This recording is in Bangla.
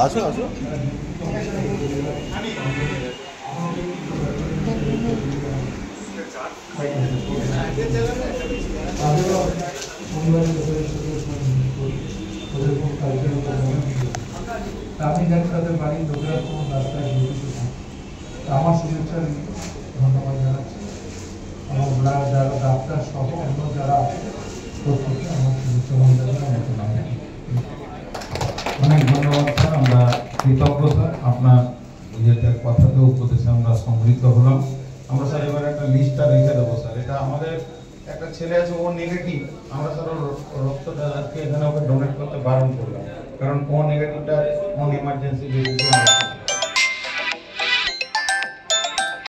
আসো আসো। আমি জানি তাদের বাড়ির লোকেরা কোনো রাস্তায় আমার শুভেচ্ছা ধন্যবাদ জানাচ্ছি এবং যারা ডাক্তার সহ অন্য যারা প্রত্যেকে আমার শুভেচ্ছা জানাচ্ছি। অনেক ধন্যবাদ স্যার, আমরা কৃতজ্ঞ স্যার, আপনার নিজেদের কথাতে উপদেশে আমরা সমৃদ্ধ হলাম। আমরা স্যার এবার একটা লিস্টটা রেখে দেবো স্যার। এটা আমাদের একটা ছেলে আছে, ও নেগেটিভ, আমরা স্যার রক্তটা আজকে এখানে ওকে ডোনেট করতে বারণ করলাম, কারণ ও নেগেটিভটা অন এমার্জেন্সি বেসিসে